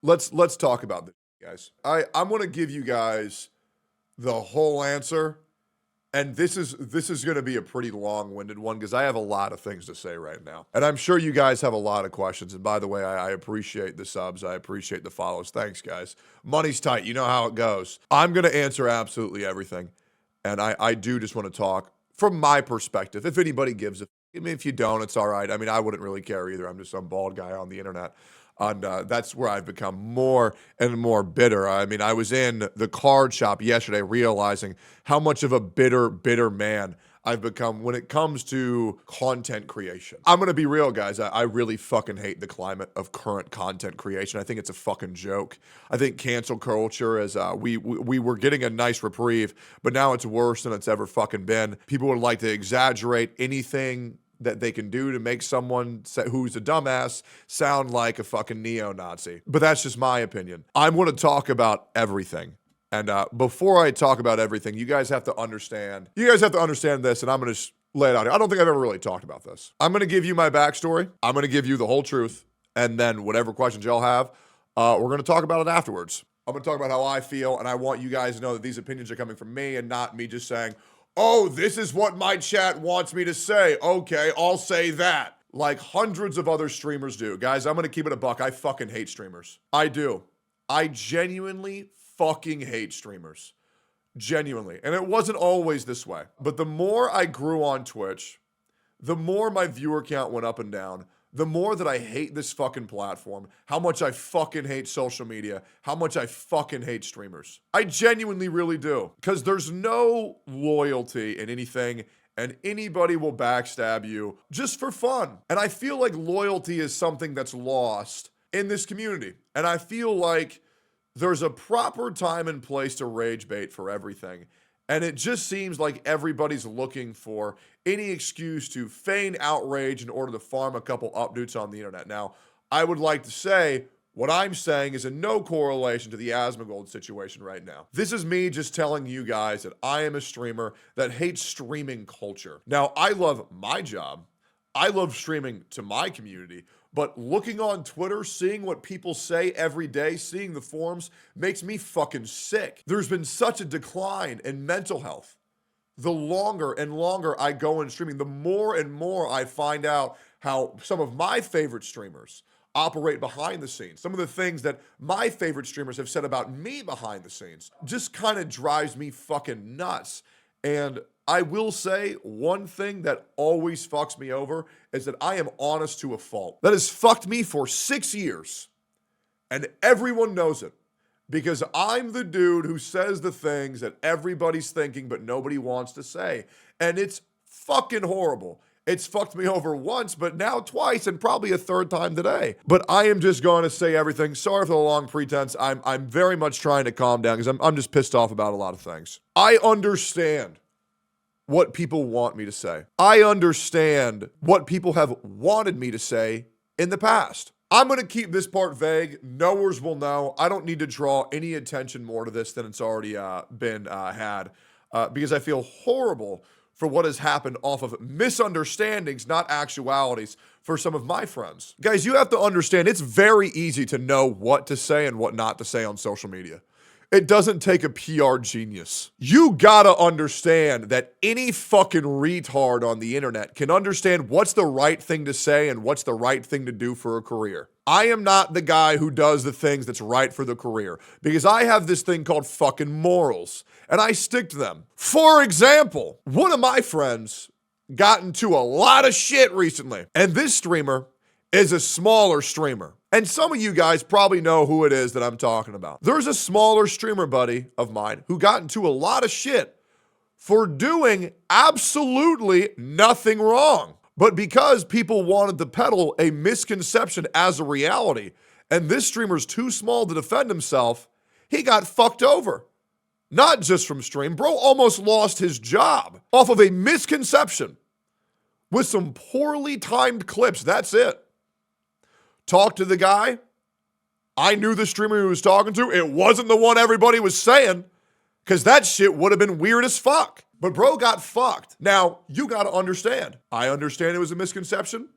Let's talk about this, guys. I'm gonna give you guys the whole answer, and this is gonna be a pretty long-winded one because I have a lot of things to say right now, and I'm sure you guys have a lot of questions. And by the way, I appreciate the subs, I appreciate the follows. Thanks, guys. Money's tight. You know how it goes. I'm gonna answer absolutely everything, and I do just want to talk from my perspective. If anybody gives a, I mean, if you don't, it's all right. I mean, I wouldn't really care either. I'm just some bald guy on the internet. And that's where I've become more and more bitter. I mean, I was in the card shop yesterday realizing how much of a bitter man I've become when it comes to content creation. I'm going to be real, guys. I really fucking hate the climate of current content creation. I think it's a fucking joke. I think cancel culture is, we were getting a nice reprieve, but now it's worse than it's ever fucking been. People would like to exaggerate anything that they can do to make someone who's a dumbass sound like a fucking neo-Nazi. But that's just my opinion. I'm going to talk about everything. And before I talk about everything, you guys have to understand. You guys have to understand this, and I'm going to just lay it out here. I don't think I've ever really talked about this. I'm going to give you my backstory. I'm going to give you the whole truth. And then whatever questions y'all have, we're going to talk about it afterwards. I'm going to talk about how I feel, and I want you guys to know that these opinions are coming from me and not me just saying, oh, this is what my chat wants me to say. Okay, I'll say that. Like hundreds of other streamers do. Guys, I'm going to keep it a buck. I fucking hate streamers. I do. I genuinely fucking hate streamers. Genuinely. And it wasn't always this way. But the more I grew on Twitch, the more my viewer count went up and down, the more that I hate this fucking platform, how much I fucking hate social media, how much I fucking hate streamers. I genuinely really do. Because there's no loyalty in anything, and anybody will backstab you just for fun. And I feel like loyalty is something that's lost in this community. And I feel like there's a proper time and place to rage bait for everything. And it just seems like everybody's looking for any excuse to feign outrage in order to farm a couple updates on the internet. Now, I would like to say what I'm saying is in no correlation to the Asmongold situation right now. This is me just telling you guys that I am a streamer that hates streaming culture. Now, I love my job. I love streaming to my community. But looking on Twitter, seeing what people say every day, seeing the forums, makes me fucking sick. There's been such a decline in mental health. The longer and longer I go in streaming, the more and more I find out how some of my favorite streamers operate behind the scenes. Some of the things that my favorite streamers have said about me behind the scenes just kind of drives me fucking nuts. And I will say one thing that always fucks me over is that I am honest to a fault. That has fucked me for 6 years. And everyone knows it. Because I'm the dude who says the things that everybody's thinking but nobody wants to say. And it's fucking horrible. It's fucked me over once, but now twice, and probably a third time today. But I am just going to say everything. Sorry for the long pretense. I'm very much trying to calm down because I'm just pissed off about a lot of things. I understand what people want me to say. I understand what people have wanted me to say in the past. I'm going to keep this part vague. Knowers will know. I don't need to draw any attention more to this than it's already been had because I feel horrible for what has happened off of misunderstandings, not actualities, for some of my friends. Guys, you have to understand it's very easy to know what to say and what not to say on social media. It doesn't take a PR genius. You gotta understand that any fucking retard on the internet can understand what's the right thing to say and what's the right thing to do for a career. I am not the guy who does the things that's right for the career because I have this thing called fucking morals and I stick to them. For example, one of my friends got into a lot of shit recently, and this streamer is a smaller streamer. And some of you guys probably know who it is that I'm talking about. There's a smaller streamer buddy of mine who got into a lot of shit for doing absolutely nothing wrong. But because people wanted to peddle a misconception as a reality, and this streamer's too small to defend himself, he got fucked over. Not just from stream. Bro almost lost his job off of a misconception with some poorly timed clips. That's it. Talked to the guy. I knew the streamer he was talking to. It wasn't the one everybody was saying, because that shit would have been weird as fuck. But bro got fucked. Now, you got to understand. I understand it was a misconception.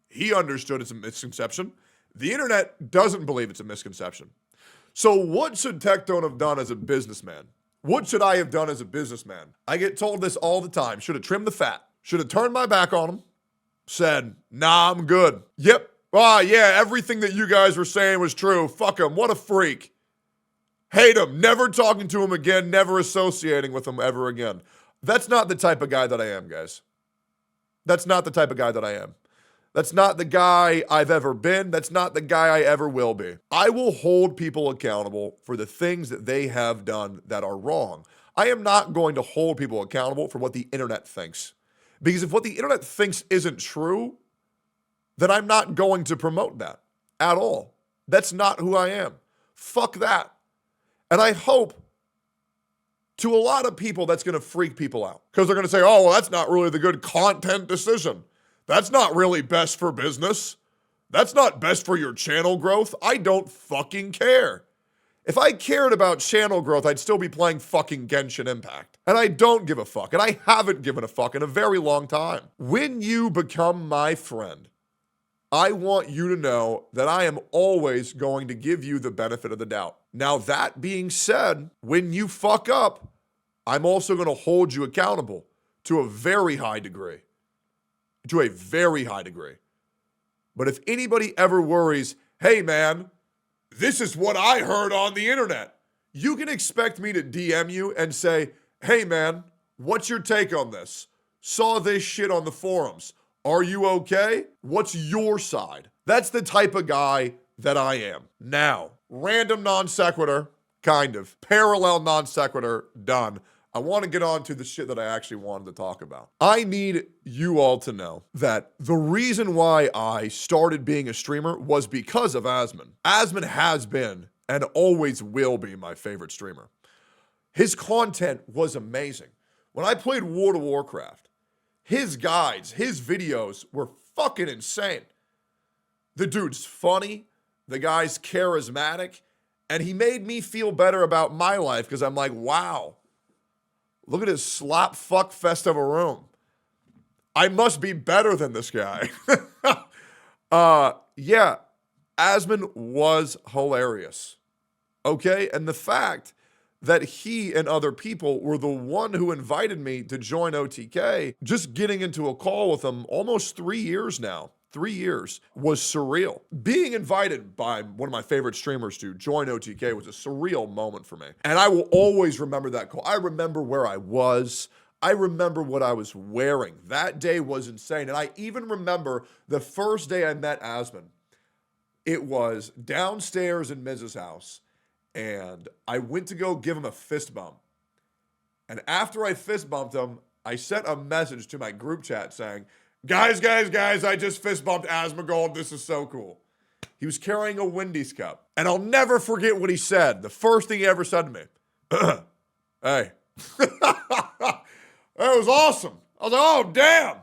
He understood it's a misconception. The internet doesn't believe it's a misconception. So what should Tectone have done as a businessman? What should I have done as a businessman? I get told this all the time. Should have trimmed the fat. Should have turned my back on him. Said, nah, I'm good. Yep. Yeah, everything that you guys were saying was true. Fuck him. What a freak. Hate him. Never talking to him again. Never associating with him ever again. That's not the type of guy that I am, guys. That's not the type of guy that I am. That's not the guy I've ever been. That's not the guy I ever will be. I will hold people accountable for the things that they have done that are wrong. I am not going to hold people accountable for what the internet thinks. Because if what the internet thinks isn't true, then I'm not going to promote that at all. That's not who I am. Fuck that. And I hope to a lot of people that's going to freak people out. Because they're going to say, oh, well, that's not really the good content decision. That's not really best for business. That's not best for your channel growth. I don't fucking care. If I cared about channel growth, I'd still be playing fucking Genshin Impact. And I don't give a fuck. And I haven't given a fuck in a very long time. When you become my friend, I want you to know that I am always going to give you the benefit of the doubt. Now, that being said, when you fuck up, I'm also going to hold you accountable to a very high degree. To a very high degree. But if anybody ever worries, hey man, this is what I heard on the internet, you can expect me to DM you and say, hey man, what's your take on this? Saw this shit on the forums. Are you okay? What's your side? That's the type of guy that I am. Now, random non sequitur, kind of. Parallel non sequitur, done. I want to get on to the shit that I actually wanted to talk about. I need you all to know that the reason why I started being a streamer was because of Asmon. Asmon has been and always will be my favorite streamer. His content was amazing. When I played World of Warcraft, his guides, his videos were fucking insane. The dude's funny, the guy's charismatic, and he made me feel better about my life because I'm like, wow. Look at his slop fuck fest of a room. I must be better than this guy. Yeah, Asmon was hilarious. Okay, and the fact that he and other people were the one who invited me to join OTK, just getting into a call with him almost 3 years now. 3 years was surreal. Being invited by one of my favorite streamers to join OTK was a surreal moment for me. And I will always remember that call. I remember where I was. I remember what I was wearing. That day was insane. And I even remember the first day I met Asmon. It was downstairs in Miz's house. And I went to go give him a fist bump. And after I fist bumped him, I sent a message to my group chat saying, Guys, I just fist bumped Asmongold. This is so cool. He was carrying a Wendy's cup. And I'll never forget what he said. The first thing he ever said to me. Hey. That was awesome. I was like, oh, damn.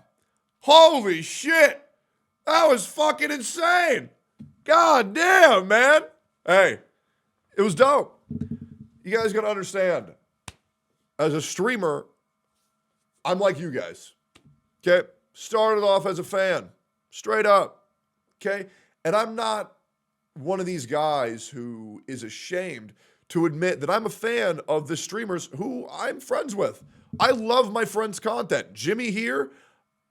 Holy shit. That was fucking insane. God damn, man. Hey, it was dope. You guys gotta understand. As a streamer, I'm like you guys. Okay? Started off as a fan, straight up, okay? And I'm not one of these guys who is ashamed to admit that I'm a fan of the streamers who I'm friends with. I love my friends' content. Jimmy here,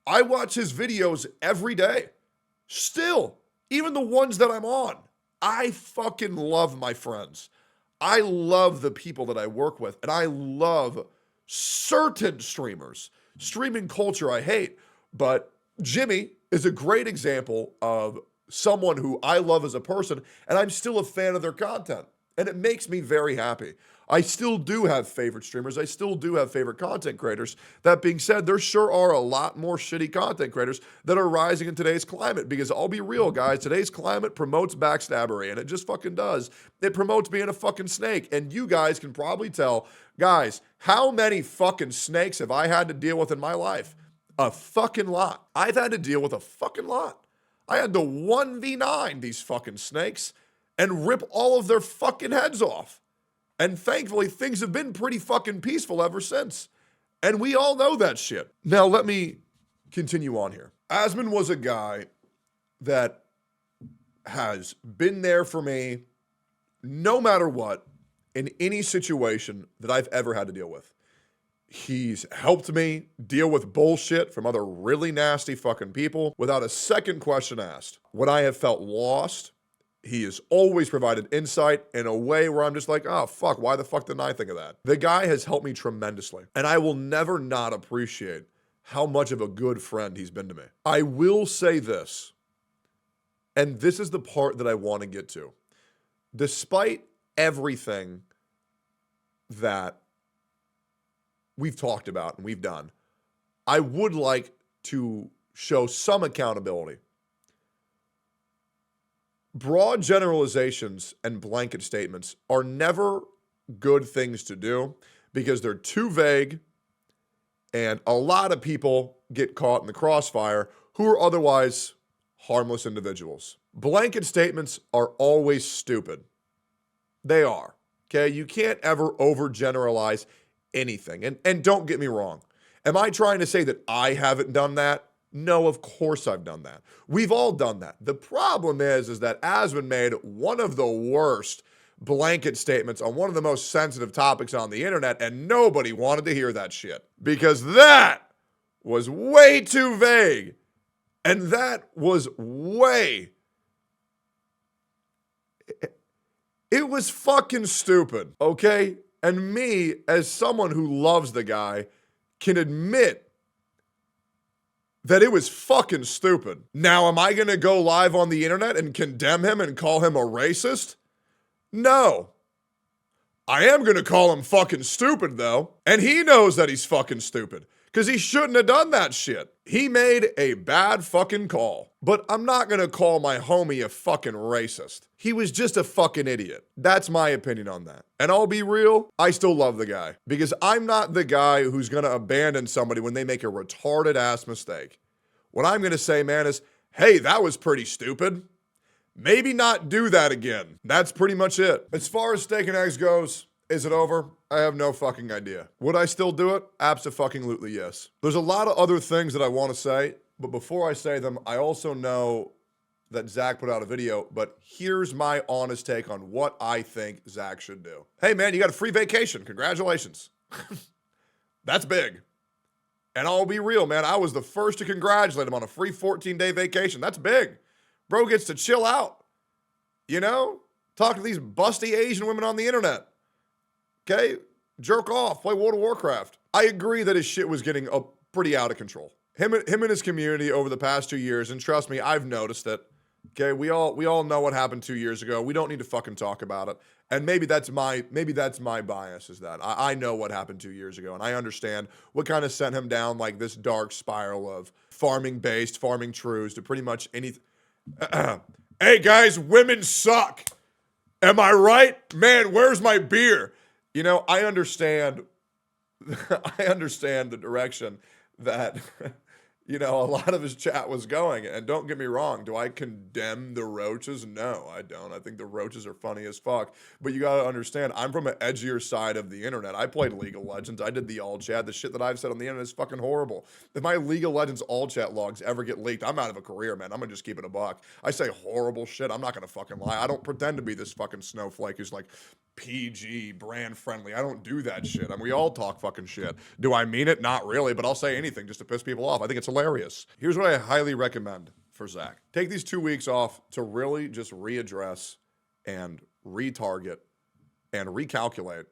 I watch his videos every day. Still, even the ones that I'm on, I fucking love my friends. I love the people that I work with, and I love certain streamers. Streaming culture I hate. But Jimmy is a great example of someone who I love as a person, and I'm still a fan of their content. And it makes me very happy. I still do have favorite streamers. I still do have favorite content creators. That being said, there sure are a lot more shitty content creators that are rising in today's climate, because I'll be real, guys, today's climate promotes backstabbery, and it just fucking does. It promotes being a fucking snake, and you guys can probably tell, guys, how many fucking snakes have I had to deal with in my life? A fucking lot. I've had to deal with a fucking lot. I had to 1v9 these fucking snakes and rip all of their fucking heads off. And thankfully, things have been pretty fucking peaceful ever since. And we all know that shit. Now, let me continue on here. Asmon was a guy that has been there for me no matter what in any situation that I've ever had to deal with. He's helped me deal with bullshit from other really nasty fucking people without a second question asked. When I have felt lost, he has always provided insight in a way where I'm just like, oh, fuck, why the fuck didn't I think of that? The guy has helped me tremendously, and I will never not appreciate how much of a good friend he's been to me. I will say this, and this is the part that I want to get to. Despite everything that we've talked about and we've done, I would like to show some accountability. Broad generalizations and blanket statements are never good things to do because they're too vague, and a lot of people get caught in the crossfire who are otherwise harmless individuals. Blanket statements are always stupid. They are. Okay? You can't ever overgeneralize anything. And don't get me wrong. Am I trying to say that I haven't done that? No, of course I've done that. We've all done that. The problem is that Asmon made one of the worst blanket statements on one of the most sensitive topics on the internet, and nobody wanted to hear that shit because that was way too vague. And that was it was fucking stupid, okay? And me, as someone who loves the guy, can admit that it was fucking stupid. Now, am I going to go live on the internet and condemn him and call him a racist? No. I am going to call him fucking stupid, though. And he knows that he's fucking stupid because he shouldn't have done that shit. He made a bad fucking call. But I'm not going to call my homie a fucking racist. He was just a fucking idiot. That's my opinion on that. And I'll be real, I still love the guy because I'm not the guy who's going to abandon somebody when they make a retarded ass mistake. What I'm going to say, man, is, hey, that was pretty stupid. Maybe not do that again. That's pretty much it. As far as steak and eggs goes, is it over? I have no fucking idea. Would I still do it? Abso-fucking-lutely yes. There's a lot of other things that I want to say, but before I say them, I also know that Zach put out a video, but here's my honest take on what I think Zach should do. Hey man, you got a free vacation. Congratulations. That's big. And I'll be real, man. I was the first to congratulate him on a free 14-day vacation. That's big. Bro gets to chill out. You know? Talk to these busty Asian women on the internet. Okay? Jerk off. Play World of Warcraft. I agree that his shit was getting pretty out of control. Him and his community over the past 2 years, and trust me, I've noticed it. Okay, we all know what happened 2 years ago. We don't need to fucking talk about it. And maybe that's my bias, is that I know what happened 2 years ago, and I understand what kind of sent him down like this dark spiral of farming truths to pretty much anything. Hey guys, women suck. Am I right? Man, where's my beer? You know, I understand the direction that you know, a lot of his chat was going. And don't get me wrong, do I condemn the roaches? No, I don't. I think the roaches are funny as fuck. But you gotta understand, I'm from an edgier side of the internet. I played League of Legends. I did the all chat. The shit that I've said on the internet is fucking horrible. If my League of Legends all chat logs ever get leaked, I'm out of a career, man. I'm gonna just keep it a buck. I say horrible shit. I'm not gonna fucking lie. I don't pretend to be this fucking snowflake who's like PG, brand friendly. I don't do that shit. I mean, we all talk fucking shit. Do I mean it? Not really, but I'll say anything just to piss people off. I think it's hilarious. Here's what I highly recommend for Zach. Take these 2 weeks off to really just readdress and retarget and recalculate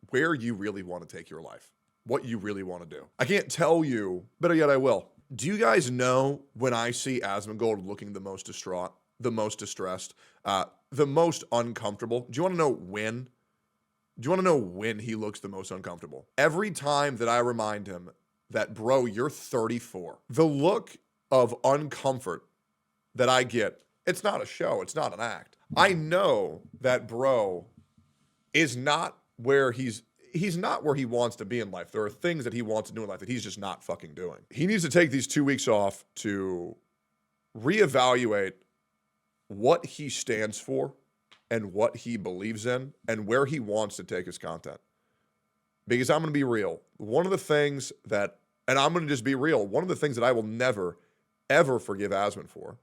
where you really want to take your life, what you really want to do. I can't tell you, but yet I will. Do you guys know when I see Asmongold looking the most distraught, the most distressed, the most uncomfortable? Do you want to know when? Do you want to know when he looks the most uncomfortable? Every time that I remind him that, bro, you're 34. The look of uncomfort that I get, it's not a show. It's not an act. I know that bro is not where he's not where he wants to be in life. There are things that he wants to do in life that he's just not fucking doing. He needs to take these 2 weeks off to reevaluate what he stands for and what he believes in and where he wants to take his content. Because I'm going to be real. One of the things that, and I'm going to just be real, one of the things that I will never, ever forgive Asmon for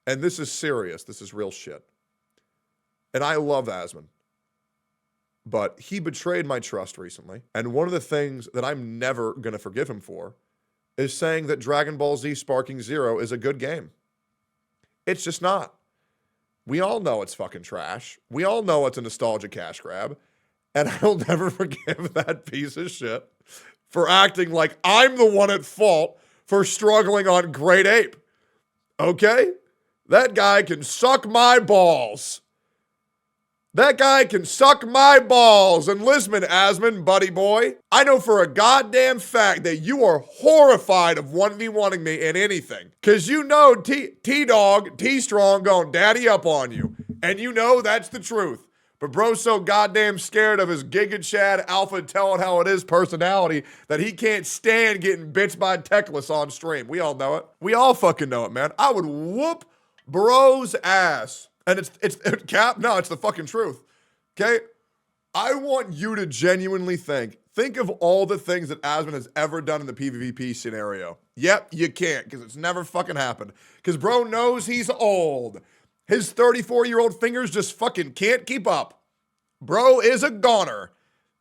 and this is serious, this is real shit. And I love Asmon, but he betrayed my trust recently. And one of the things that I'm never going to forgive him for is saying that Dragon Ball Z Sparking Zero is a good game. It's just not. We all know it's fucking trash. We all know it's a nostalgia cash grab. And I'll never forgive that piece of shit for acting like I'm the one at fault for struggling on Great Ape. Okay? That guy can suck my balls. That guy can suck my balls. And listen, Asmon, buddy boy, I know for a goddamn fact that you are horrified of 1v1ing me in anything. Because you know T-Dog, T-Strong going daddy up on you. And you know that's the truth. But bro's so goddamn scared of his Giga Chad alpha tell it how it is personality that he can't stand getting bitched by Techless on stream. We all know it. We all fucking know it, man. I would whoop bro's ass. And it's cap? No, it's the fucking truth. Okay? I want you to genuinely think of all the things that Asmon has ever done in the PvP scenario. Yep, you can't, because it's never fucking happened. Because bro knows he's old. His 34-year-old fingers just fucking can't keep up. Bro is a goner.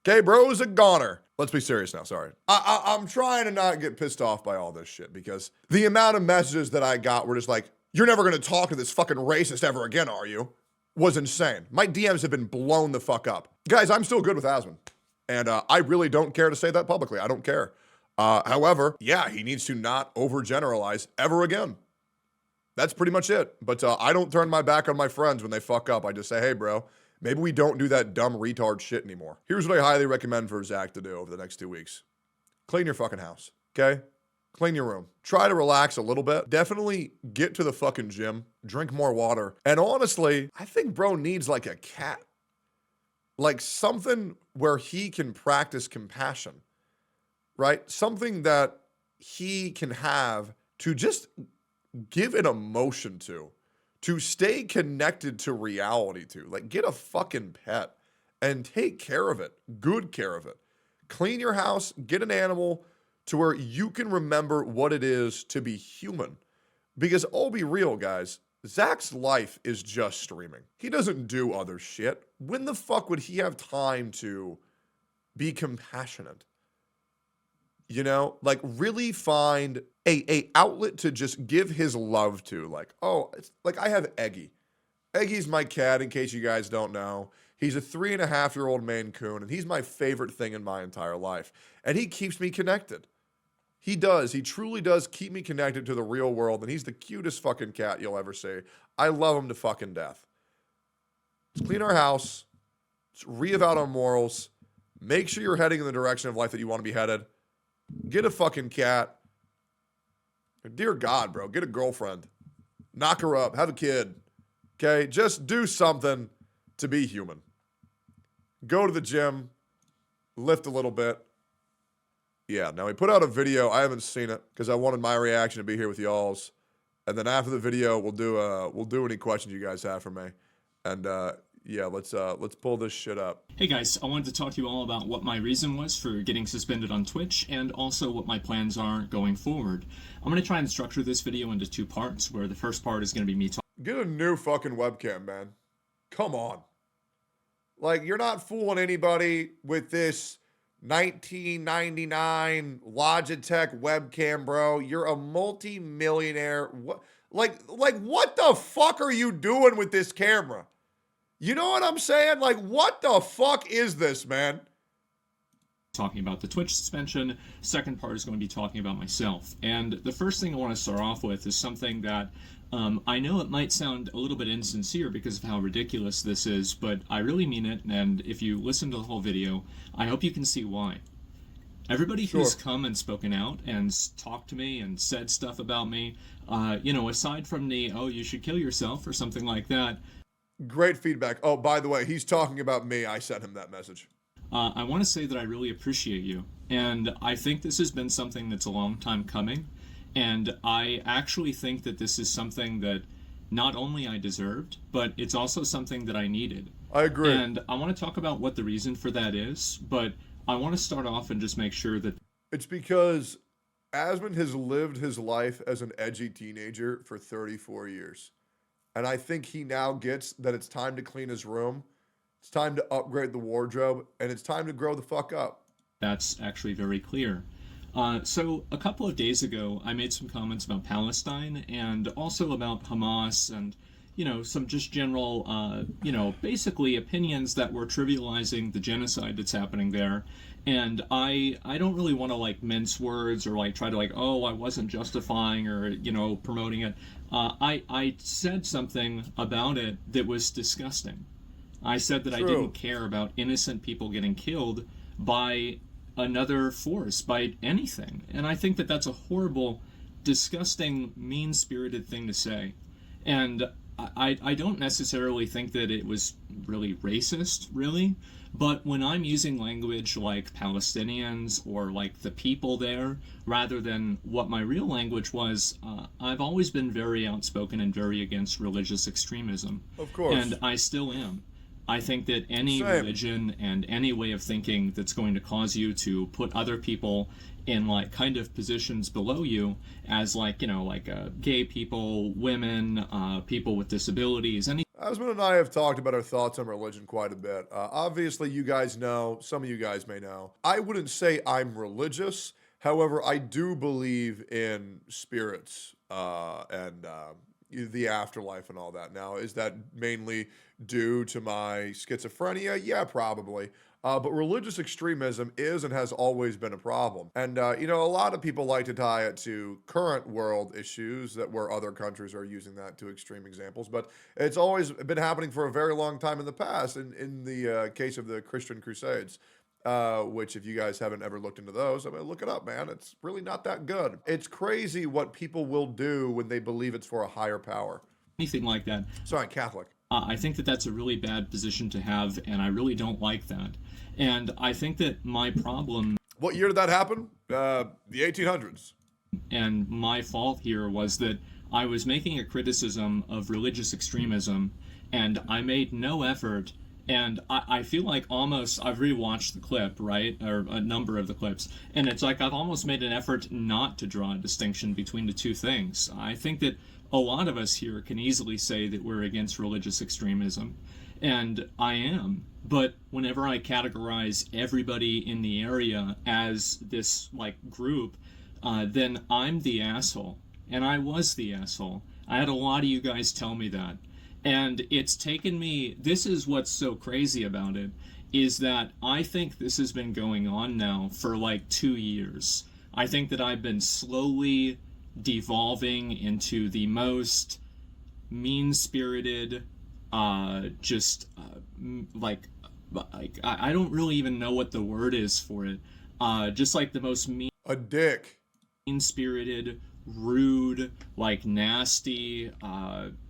Okay, bro is a goner. Let's be serious now, sorry. I'm trying to not get pissed off by all this shit, because the amount of messages that I got were just like, you're never going to talk to this fucking racist ever again, are you? Was insane. My DMs have been blown the fuck up. Guys, I'm still good with Asmon. And I really don't care to say that publicly. I don't care. However, yeah, he needs to not overgeneralize ever again. That's pretty much it. But I don't turn my back on my friends when they fuck up. I just say, hey, bro, maybe we don't do that dumb retard shit anymore. Here's what I highly recommend for Zach to do over the next 2 weeks. Clean your fucking house, okay? Clean your room. Try to relax a little bit. Definitely get to the fucking gym. Drink more water. And honestly, I think bro needs like a cat. Like something where he can practice compassion, right? Something that he can have to just give an emotion to stay connected to reality to. Like get a fucking pet and take care of it. Good care of it. Clean your house. Get an animal to where you can remember what it is to be human. Because I'll be real, guys, Zach's life is just streaming. He doesn't do other shit. When the fuck would he have time to be compassionate? You know, like really find a outlet to just give his love to. Like, oh, it's like I have Eggy. Eggy's my cat, in case you guys don't know. He's a 3.5-year-old Maine Coon, and he's my favorite thing in my entire life. And he keeps me connected. He does. He truly does keep me connected to the real world, and he's the cutest fucking cat you'll ever see. I love him to fucking death. Let's clean our house. Let's re-evaluate our morals. Make sure you're heading in the direction of life that you want to be headed. Get a fucking cat. Dear God, bro, get a girlfriend. Knock her up. Have a kid. Okay? Just do something to be human. Go to the gym. Lift a little bit. Yeah, now he put out a video. I haven't seen it because I wanted my reaction to be here with y'all's. And then after the video, we'll do any questions you guys have for me. And yeah, let's pull this shit up. Hey guys, I wanted to talk to you all about what my reason was for getting suspended on Twitch and also what my plans are going forward. I'm going to try and structure this video into 2 parts, where the first part is going to be me talking. Get a new fucking webcam, man. Come on. Like, you're not fooling anybody with this 1999 Logitech webcam, bro. You're a multi-millionaire. What, like what the fuck are you doing with this camera? You know what I'm saying? Like, what the fuck is this, man? Talking about the Twitch suspension. Second part is going to be talking about myself. And the first thing I want to start off with is something that I know it might sound a little bit insincere because of how ridiculous this is, but I really mean it, and if you listen to the whole video, I hope you can see why. Everybody who's come and spoken out and talked to me and said stuff about me, you know, aside from the, oh, you should kill yourself or something like that. Great feedback. Oh, by the way, he's talking about me. I sent him that message. I want to say that I really appreciate you, and I think this has been something that's a long time coming. And I actually think that this is something that not only I deserved, but it's also something that I needed. I agree. And I want to talk about what the reason for that is, but I want to start off and just make sure that... It's because Asmon has lived his life as an edgy teenager for 34 years. And I think he now gets that it's time to clean his room, it's time to upgrade the wardrobe, and it's time to grow the fuck up. That's actually very clear. So a couple of days ago, I made some comments about Palestine and also about Hamas and, some just general, basically opinions that were trivializing the genocide that's happening there. And I don't really want to like mince words or like try to like, oh, I wasn't justifying or, promoting it. I said something about it that was disgusting. I said that I True. didn't care about innocent people getting killed by another force, by anything. And I think that that's a horrible, disgusting, mean spirited thing to say. And I don't necessarily think that it was really racist, really. But when I'm using language like Palestinians or like the people there, rather than what my real language was, I've always been very outspoken and very against religious extremism. Of course. And I still am. I think that any Same. religion and any way of thinking that's going to cause you to put other people in like kind of positions below you as like, gay people, women, people with disabilities, any Asmon and I have talked about our thoughts on religion quite a bit. Obviously, you guys know, some of you guys may know, I wouldn't say I'm religious. However, I do believe in spirits and the afterlife and all that. Now, is that mainly due to my schizophrenia? Yeah, probably. But religious extremism is and has always been a problem. And, a lot of people like to tie it to current world issues that where other countries are using that to extreme examples. But it's always been happening for a very long time in the past, in the case of the Christian Crusades. Which, if you guys haven't ever looked into those, I mean, look it up, man. It's really not that good. It's crazy what people will do when they believe it's for a higher power. anything like that. Sorry, Catholic. I think that that's a really bad position to have, and I really don't like that. And I think that my problem What year did that happen? The 1800s. and my fault here was that I was making a criticism of religious extremism, and I made no effort. And I feel like almost I've rewatched the clip, right, or a number of the clips, and it's like I've almost made an effort not to draw a distinction between the two things. I think that a lot of us here can easily say that we're against religious extremism, and I am. But whenever I categorize everybody in the area as this like group, then I'm the asshole, and I was the asshole. I had a lot of you guys tell me that. And it's taken me, this is what's so crazy about it, is that I think this has been going on now for like 2 years. I think that I've been slowly devolving into the most mean-spirited, I don't really even know what the word is for it. Just like the most A dick. mean-spirited, rude, like nasty,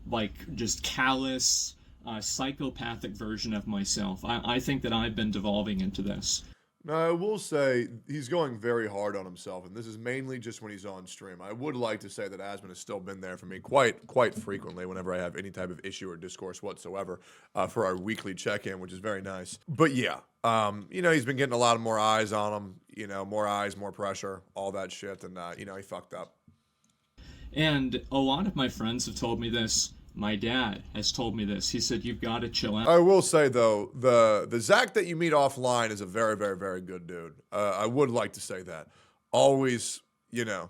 like just callous, psychopathic version of myself. I think that I've been devolving into this. Now, I will say he's going very hard on himself, and this is mainly just when he's on stream. I would like to say that Asmon has still been there for me quite frequently whenever I have any type of issue or discourse whatsoever for our weekly check-in, which is very nice. But yeah, he's been getting a lot of more eyes on him, more eyes, more pressure, all that shit, and, he fucked up. And a lot of my friends have told me this. My dad has told me this. He said, you've got to chill out. I will say, though, the Zach that you meet offline is a very, very, very good dude. I would like to say that. Always, at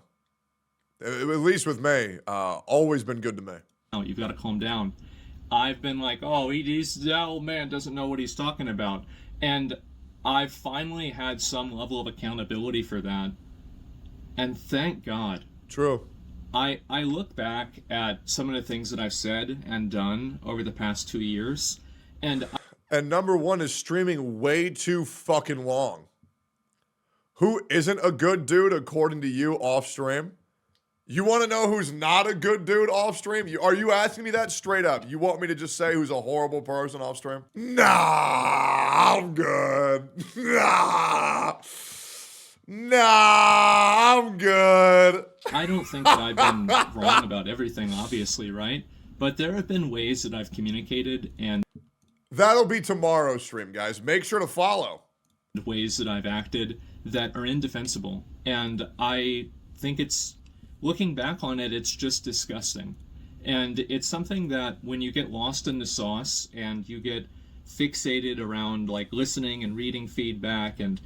least with me, always been good to me. You've got to calm down. I've been like, oh, that old man doesn't know what he's talking about. And I've finally had some level of accountability for that. And thank God. True. I look back at some of the things that I've said and done over the past 2 years, and number one is streaming way too fucking long. Who isn't a good dude according to you off stream? You want to know who's not a good dude off stream? Are you asking me that straight up? You want me to just say who's a horrible person off stream? Nah, I'm good. Nah, I'm good. I don't think that I've been wrong about everything, obviously, right? But there have been ways that I've communicated and that'll be tomorrow's stream, guys. Make sure to follow. Ways that I've acted that are indefensible. And I think looking back on it, it's just disgusting. And it's something that when you get lost in the sauce and you get fixated around like listening and reading feedback and,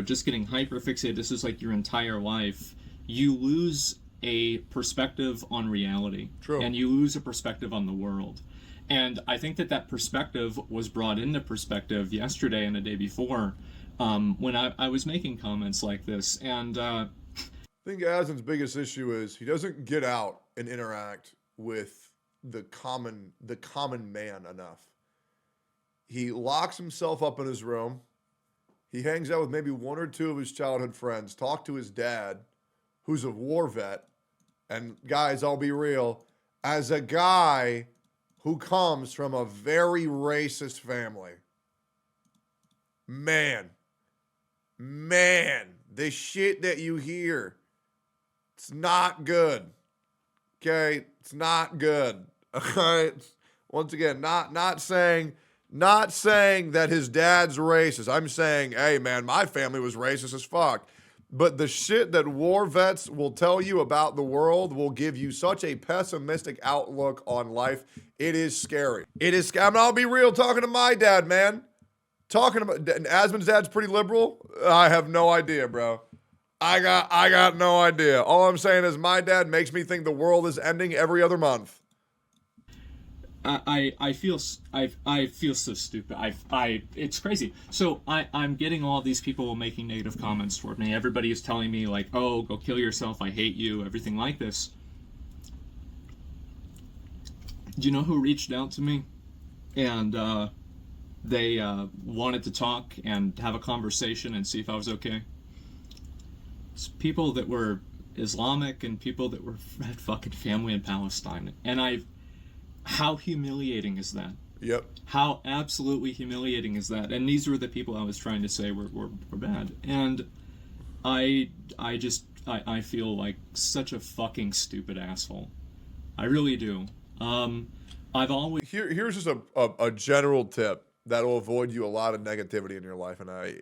just getting hyper fixated, this is like your entire life, you lose a perspective on reality. True. And you lose a perspective on the world. And I think that perspective was brought into perspective yesterday and the day before, when I was making comments like this. And I think Asmon's biggest issue is he doesn't get out and interact with the common man enough. He locks himself up in his room. He hangs out with maybe one or two of his childhood friends, talk to his dad, who's a war vet. And guys, I'll be real, as a guy who comes from a very racist family, man, the shit that you hear, it's not good. Okay? It's not good. All right? Once again, not saying that his dad's racist. I'm saying, hey, man, my family was racist as fuck. But the shit that war vets will tell you about the world will give you such a pessimistic outlook on life. It is scary. It is. I mean, I'll be real. Talking to my dad, man. Talking about Asmon's dad's pretty liberal. I have no idea, bro. I got no idea. All I'm saying is my dad makes me think the world is ending every other month. I feel so stupid. It's crazy. So I'm getting all these people making negative comments toward me. Everybody is telling me like, oh, go kill yourself. I hate you. Everything like this. Do you know who reached out to me? And they wanted to talk and have a conversation and see if I was okay. It's people that were Islamic and people that had fucking family in Palestine. And how humiliating is that? Yep. How absolutely humiliating is that? And these were the people I was trying to say were bad. And I feel like such a fucking stupid asshole. I really do. I've always... Here's just a general tip that will avoid you a lot of negativity in your life. And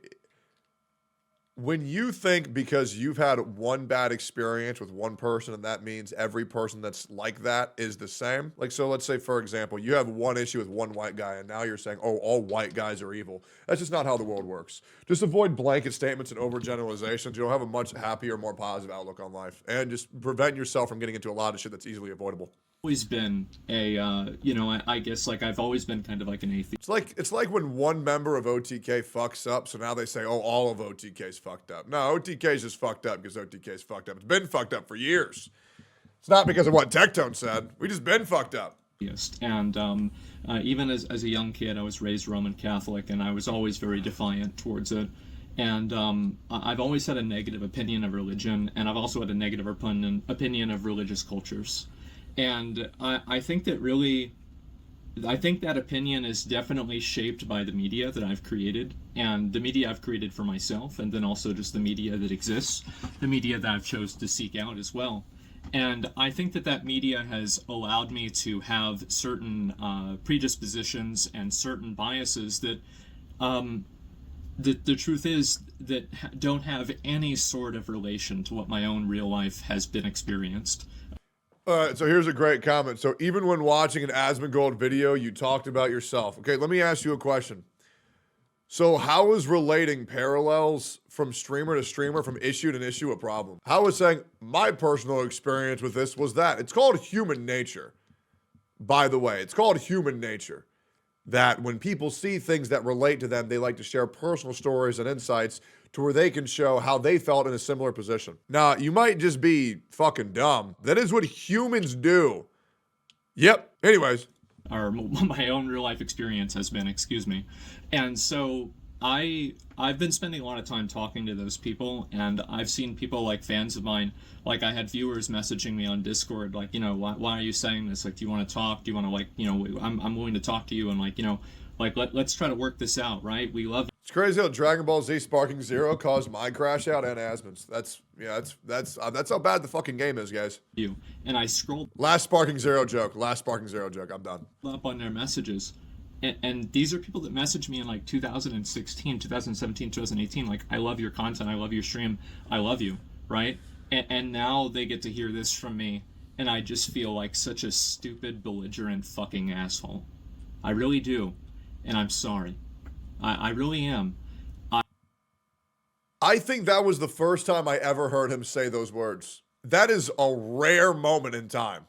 when you think because you've had one bad experience with one person and that means every person that's like that is the same. Like, so let's say, for example, you have one issue with one white guy and now you're saying, oh, all white guys are evil. That's just not how the world works. Just avoid blanket statements and overgeneralizations. You'll have a much happier, more positive outlook on life and just prevent yourself from getting into a lot of shit that's easily avoidable. Always been a I guess like I've always been kind of like an atheist. It's like when one member of OTK fucks up, so now they say, oh, all of OTK's fucked up. No, OTK's just fucked up because OTK's fucked up. It's been fucked up for years. It's not because of what Tectone said. We just been fucked up. And even as a young kid, I was raised Roman Catholic, and I was always very defiant towards it. And I've always had a negative opinion of religion, and I've also had a negative opinion of religious cultures. And I think that opinion is definitely shaped by the media that I've created, and the media I've created for myself, and then also just the media that exists, the media that I've chose to seek out as well. And I think that media has allowed me to have certain predispositions and certain biases that the truth is that don't have any sort of relation to what my own real life has been experienced. All right, so here's a great comment. So even when watching an Asmongold video, you talked about yourself. Okay, let me ask you a question. So how is relating parallels from streamer to streamer, from issue to issue, a problem? How is saying my personal experience with this was that? It's called human nature. By the way, it's called human nature. That when people see things that relate to them, they like to share personal stories and insights to where they can show how they felt in a similar position. Now, you might just be fucking dumb. That is what humans do. Yep. Anyways. Or my own real life experience has been, excuse me. And so I've been spending a lot of time talking to those people, and I've seen people like fans of mine, like I had viewers messaging me on Discord, like, why are you saying this? Like, do you want to talk? Do you want to, like, I'm willing to talk to you, and like, like let's try to work this out, right? We love. It's crazy how Dragon Ball Z Sparking Zero caused my crash out and Asmon's. That's how bad the fucking game is, guys. And I scrolled. Last Sparking Zero joke. I'm done. Up on their messages. And these are people that messaged me in like 2016, 2017, 2018. Like, I love your content. I love your stream. I love you. Right. And now they get to hear this from me. and I just feel like such a stupid, belligerent fucking asshole. I really do, and I'm sorry. I really am. I think that was the first time I ever heard him say those words. That is a rare moment in time.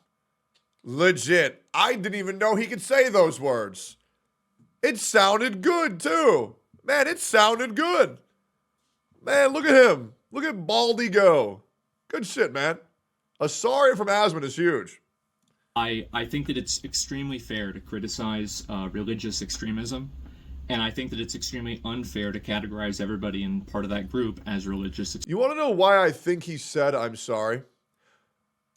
Legit. I didn't even know he could say those words. It sounded good, too. Man, it sounded good. Man, look at him. Look at Baldy go. Good shit, man. A sorry from Asmon is huge. I think that it's extremely fair to criticize religious extremism, and I think that it's extremely unfair to categorize everybody in part of that group as religious. You want to know why I think he said I'm sorry?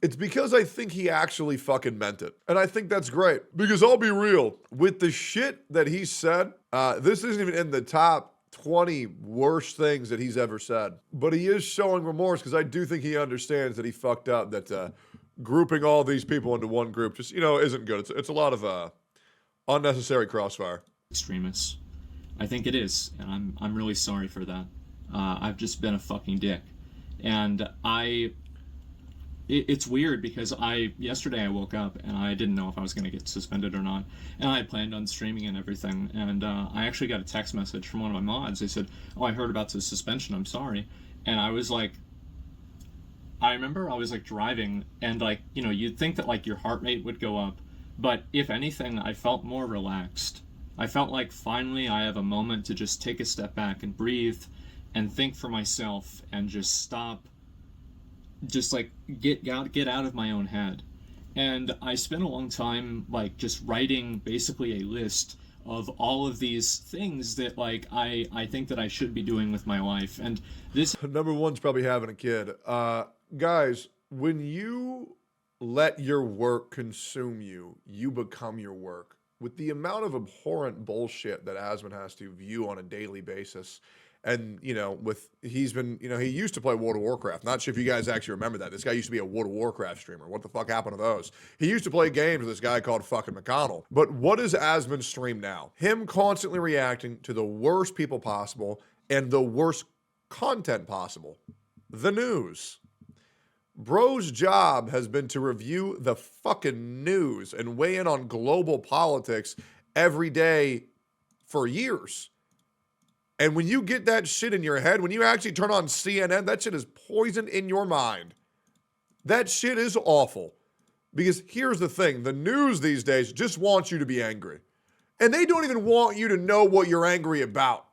It's because I think he actually fucking meant it. And I think that's great. Because I'll be real, with the shit that he said, this isn't even in the top 20 worst things that he's ever said. But he is showing remorse because I do think he understands that he fucked up, that grouping all these people into one group just, isn't good. It's a lot of unnecessary crossfire. Extremists. I think it is, and I'm really sorry for that. I've just been a fucking dick. And it's weird because yesterday I woke up and I didn't know if I was going to get suspended or not, and I had planned on streaming and everything, and I actually got a text message from one of my mods. They said, "Oh, I heard about the suspension, I'm sorry." And I was like, I remember I was like driving, and like, you'd think that like your heart rate would go up, but if anything, I felt more relaxed. I felt like finally I have a moment to just take a step back and breathe and think for myself and just stop, just like get out of my own head. And I spent a long time like just writing basically a list of all of these things that like I think that I should be doing with my life. And this Number one's probably having a kid. Guys, when you let your work consume you, you become your work. With the amount of abhorrent bullshit that Asmon has to view on a daily basis, and, he used to play World of Warcraft. Not sure if you guys actually remember that. This guy used to be a World of Warcraft streamer. What the fuck happened to those? He used to play games with this guy called fucking McConnell. But what is Asmon's stream now? Him constantly reacting to the worst people possible and the worst content possible. The news. Bro's job has been to review the fucking news and weigh in on global politics every day for years. And when you get that shit in your head, when you actually turn on CNN, that shit is poison in your mind. That shit is awful. Because here's the thing, the news these days just wants you to be angry. And they don't even want you to know what you're angry about.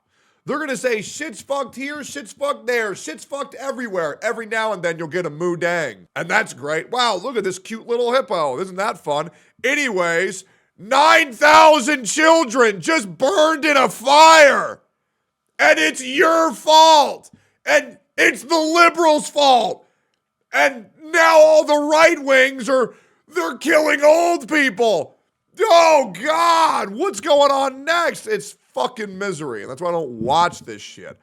They're going to say shit's fucked here, shit's fucked there, shit's fucked everywhere. Every now and then you'll get a moo dang. And that's great. Wow, look at this cute little hippo. Isn't that fun? Anyways, 9,000 children just burned in a fire. And it's your fault. And it's the liberals' fault. And now all the right wings they're killing old people. Oh, God. What's going on next? It's fucking misery. And that's why I don't watch this shit.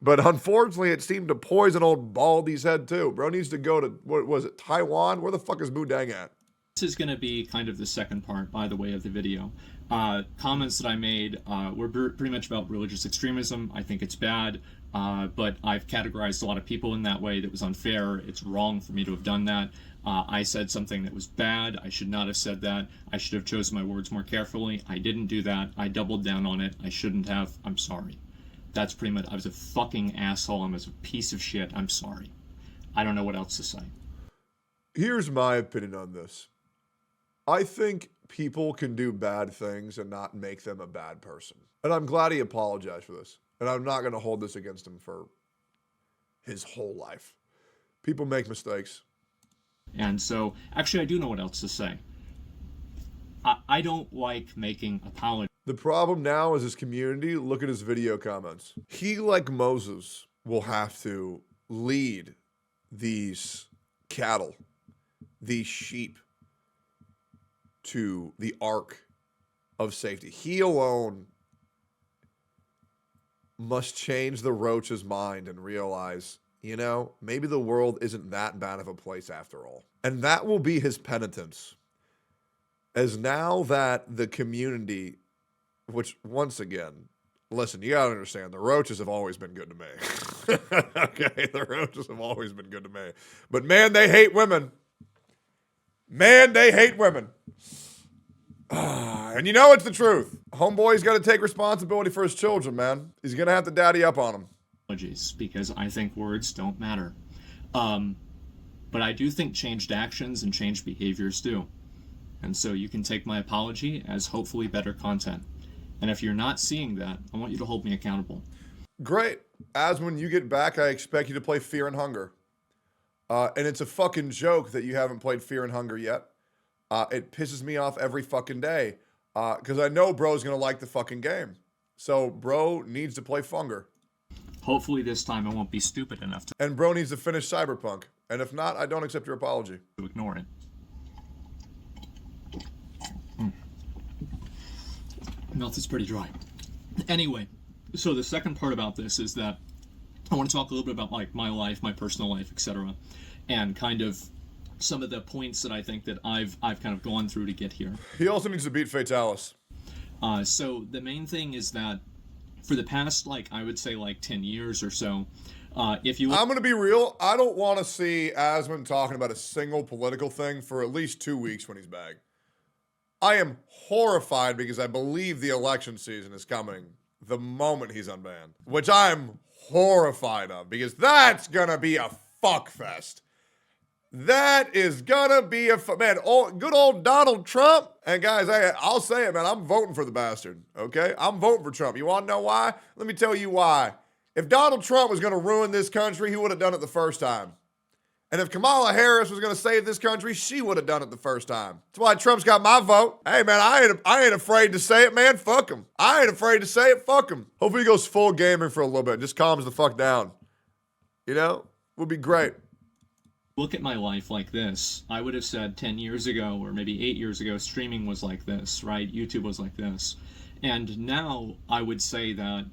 But unfortunately, it seemed to poison old Baldy's head, too. Bro needs to go to, what was it, Taiwan? Where the fuck is Mudang at? This is going to be kind of the second part, by the way, of the video. Comments that I made were pretty much about religious extremism. I think it's bad, but I've categorized a lot of people in that way that was unfair. It's wrong for me to have done that. I said something that was bad. I should not have said that. I should have chosen my words more carefully. I didn't do that. I doubled down on it. I shouldn't have. I'm sorry. That's pretty much, I was a fucking asshole. I was a piece of shit. I'm sorry. I don't know what else to say. Here's my opinion on this. I think people can do bad things and not make them a bad person. And I'm glad he apologized for this. And I'm not going to hold this against him for his whole life. People make mistakes. And so, actually, I do know what else to say. I don't like making apologies. The problem now is his community. Look at his video comments. He, like Moses, will have to lead these cattle, these sheep, to the ark of safety. He alone must change the roach's mind and realize, maybe the world isn't that bad of a place after all. And that will be his penitence. As now that the community, which once again, listen, you gotta understand, the roaches have always been good to me. Okay, the roaches have always been good to me. But man, they hate women. Man, they hate women. And you know it's the truth. Homeboy's got to take responsibility for his children, man. He's going to have to daddy up on them. Apologies, because I think words don't matter. But I do think changed actions and changed behaviors do. And so you can take my apology as hopefully better content. And if you're not seeing that, I want you to hold me accountable. Great. As when you get back, I expect you to play Fear and Hunger. And it's a fucking joke that you haven't played Fear and Hunger yet. It pisses me off every fucking day. Because I know bro's going to like the fucking game. So bro needs to play Funger. Hopefully this time I won't be stupid enough to And bro needs to finish Cyberpunk. And if not, I don't accept your apology. ignore it. Mouth is pretty dry. Anyway, so the second part about this is that I want to talk a little bit about like my life, my personal life, etc., and kind of some of the points that I think that I've kind of gone through to get here. He also needs to beat Fatalis. So the main thing is that for the past, like, I would say like 10 years or so, if you... I'm going to be real. I don't want to see Asmon talking about a single political thing for at least 2 weeks when he's back. I am horrified because I believe the election season is coming the moment he's unbanned, which I'm horrified of because that's going to be a fuckfest. That is gonna be man. Good old Donald Trump. And guys, I'll say it, man. I'm voting for the bastard. Okay, I'm voting for Trump. You want to know why? Let me tell you why. If Donald Trump was gonna ruin this country, he would have done it the first time. And if Kamala Harris was gonna save this country, she would have done it the first time. That's why Trump's got my vote. Hey, man, I ain't afraid to say it, man. Fuck him. I ain't afraid to say it. Fuck him. Hopefully he goes full gaming for a little bit. Just calms the fuck down. You know, would be great. Look at my life like this, I would have said 10 years ago or maybe 8 years ago, streaming was like this, right? YouTube was like this. And now I would say that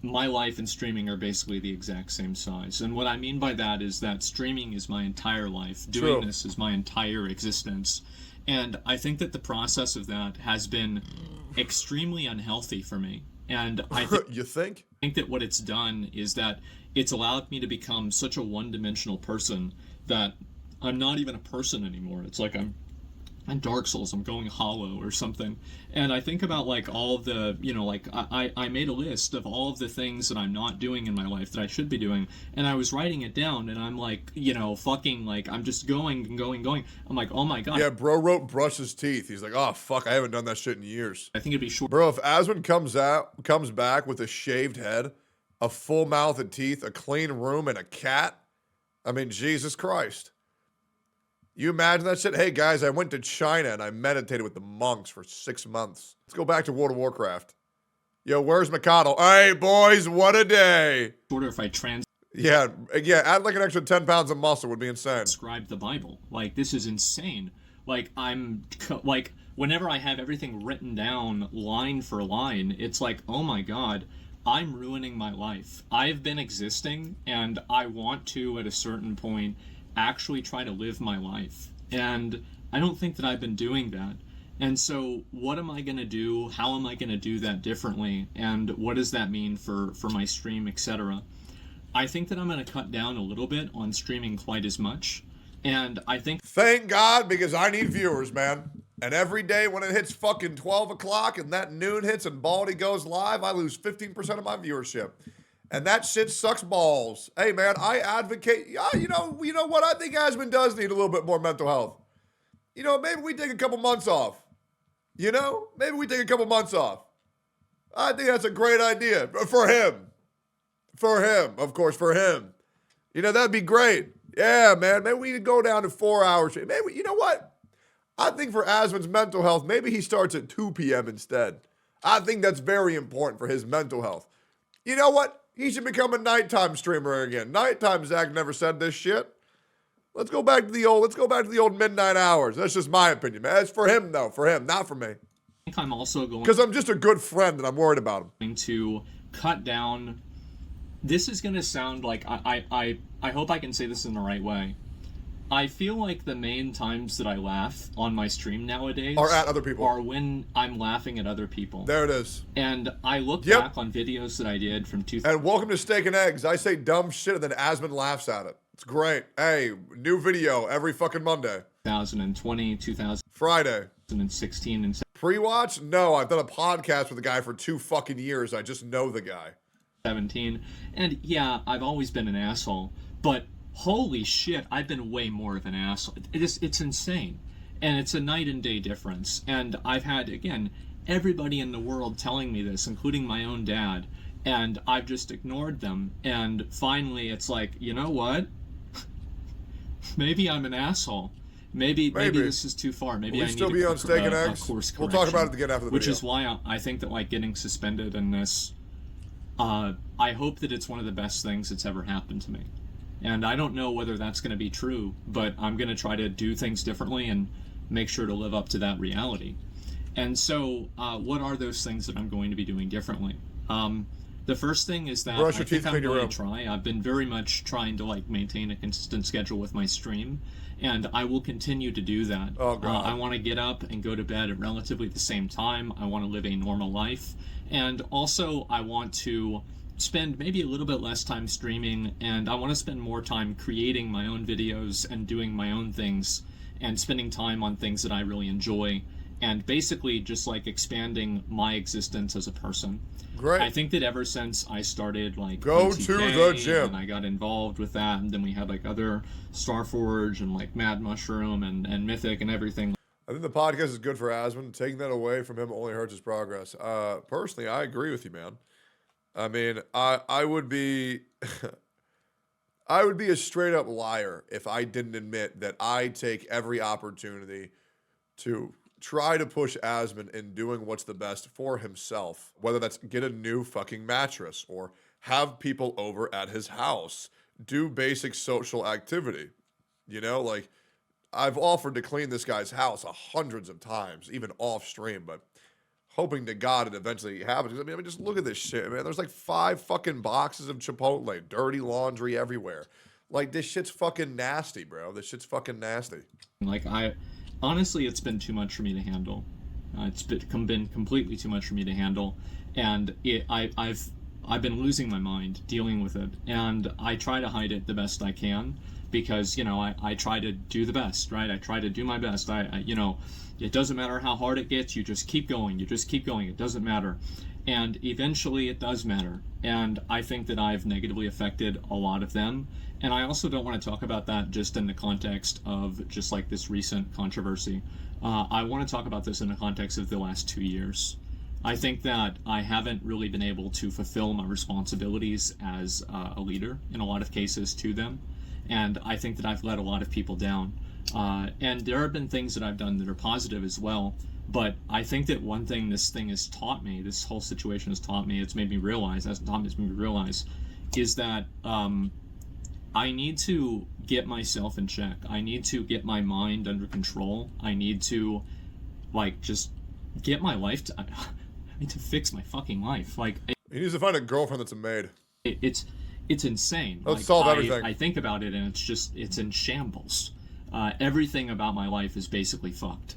my life and streaming are basically the exact same size. And what I mean by that is that streaming is my entire life. Doing this is my entire existence. And I think that the process of that has been extremely unhealthy for me. And I You think? I think that what it's done is that it's allowed me to become such a one-dimensional person that I'm not even a person anymore. It's like I'm Dark Souls, I'm going hollow or something. And I think about like all of the, you know, like I made a list of all of the things that I'm not doing in my life that I should be doing. And I was writing it down and I'm like, you know, fucking like, I'm just going and going and going. I'm like, oh my God. Yeah, bro wrote brush his teeth. He's like, oh fuck, I haven't done that shit in years. I think it'd be short. Bro, if Asmon comes back with a shaved head, a full mouth of teeth, a clean room, and a cat, I mean, Jesus Christ. You imagine that shit? Hey, guys, I went to China and I meditated with the monks for 6 months. Let's go back to World of Warcraft. Yo, where's McConnell? Hey, boys, what a day. Shorter if I Yeah, add like an extra 10 pounds of muscle would be insane. Transcribe the Bible. Like, this is insane. Like, like, whenever I have everything written down line for line, it's like, oh my God, I'm ruining my life. I've been existing, and I want to, at a certain point, actually try to live my life. And I don't think that I've been doing that. And so what am I going to do? How am I going to do that differently? And what does that mean for my stream, etc.? I think that I'm going to cut down a little bit on streaming quite as much. And I think... Thank God, because I need viewers, man. And every day when it hits fucking 12 o'clock and that noon hits and Baldy goes live, I lose 15% of my viewership. And that shit sucks balls. Hey, man, I advocate... you know what? I think Asmon does need a little bit more mental health. You know, maybe we take a couple months off. You know? Maybe we take a couple months off. I think that's a great idea. For him. For him. Of course, for him. You know, that'd be great. Yeah, man. Maybe we could go down to 4 hours. Maybe, you know what? I think for Asmon's mental health, maybe he starts at 2 p.m. instead. I think that's very important for his mental health. You know what? He should become a nighttime streamer again. Nighttime Zach never said this shit. Let's go back to the old midnight hours. That's just my opinion, man. It's for him though, for him, not for me. I think I'm also going... Because I'm just a good friend and I'm worried about him. ...to cut down... This is going to sound like... I hope I can say this in the right way. I feel like the main times that I laugh on my stream nowadays... Are at other people. ...are when I'm laughing at other people. There it is. And I look back on videos that I did from 2000... And welcome to Steak and Eggs. I say dumb shit and then Asmon laughs at it. It's great. Hey, new video every fucking Monday. 2020, Friday. 2016, and Pre-watch? No, I've done a podcast with the guy for 2 fucking years. I just know the guy. 17. And yeah, I've always been an asshole, but holy shit, I've been way more of an asshole. It's insane. And it's a night and day difference. And I've had, again, everybody in the world telling me this, including my own dad, and I've just ignored them. And finally, it's like, you know what? Maybe I'm an asshole. Maybe this is too far. Maybe Will I you need still be on Steak and Eggs? Course we'll talk about it again after the which video. is why I think that, like, getting suspended in this, I hope that it's one of the best things that's ever happened to me. And I don't know whether that's going to be true, but I'm going to try to do things differently and make sure to live up to that reality. And so, what are those things that I'm going to be doing differently? The first thing is that Brush your I think teeth, I'm clean your going room. to try. I've been very much trying to, like, maintain a consistent schedule with my stream, and I will continue to do that. Oh, God. I want to get up and go to bed at relatively the same time. I want to live a normal life, and also I want to spend maybe a little bit less time streaming, and I want to spend more time creating my own videos and doing my own things and spending time on things that I really enjoy, and basically just, like, expanding my existence as a person. Great. I think that ever since I started, like, Go OTK, to the gym. and I got involved with that, and then we had, like, other Starforge and, like, Mad Mushroom and Mythic and everything. I think the podcast is good for Asmon. Taking that away from him only hurts his progress. Personally, I agree with you, man. I mean, I would be I would be a straight up liar if I didn't admit that I take every opportunity to try to push Asmon in doing what's the best for himself, whether that's get a new fucking mattress or have people over at his house, do basic social activity. You know, like I've offered to clean this guy's house hundreds of times, even off stream, but hoping to God it eventually happens. I mean, just look at this shit, man. There's like 5 fucking boxes of Chipotle, dirty laundry everywhere. Like, this shit's fucking nasty, bro. This shit's fucking nasty. Like, honestly, it's been too much for me to handle. It's been completely too much for me to handle, and I've been losing my mind dealing with it, and I try to hide it the best I can, because, you know, I try to do the best, right? I try to do my best. You know, it doesn't matter how hard it gets, you just keep going, it doesn't matter. And eventually it does matter. And I think that I've negatively affected a lot of them. And I also don't want to talk about that just in the context of just like this recent controversy. I want to talk about this in the context of the last 2 years. I think that I haven't really been able to fulfill my responsibilities as a leader in a lot of cases to them. And I think that I've let a lot of people down. And there have been things that I've done that are positive as well. But I think that one thing this thing has taught me, this whole situation has taught me, it's made me realize, is that I need to get myself in check. I need to get my mind under control. I need to, like, just get my life I need to fix my fucking life. Like, He needs to find a girlfriend that's a maid. it's insane. Let's like, solve everything. I think about it, and it's in shambles. Everything about my life is basically fucked.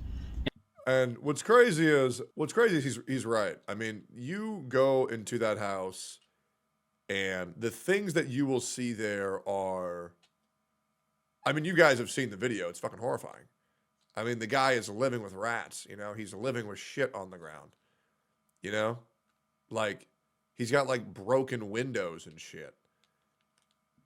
And what's crazy is he's right. I mean, you go into that house and the things that you will see there are, I mean, you guys have seen the video. It's fucking horrifying. I mean, the guy is living with rats, you know? He's living with shit on the ground. You know? Like, he's got like broken windows and shit.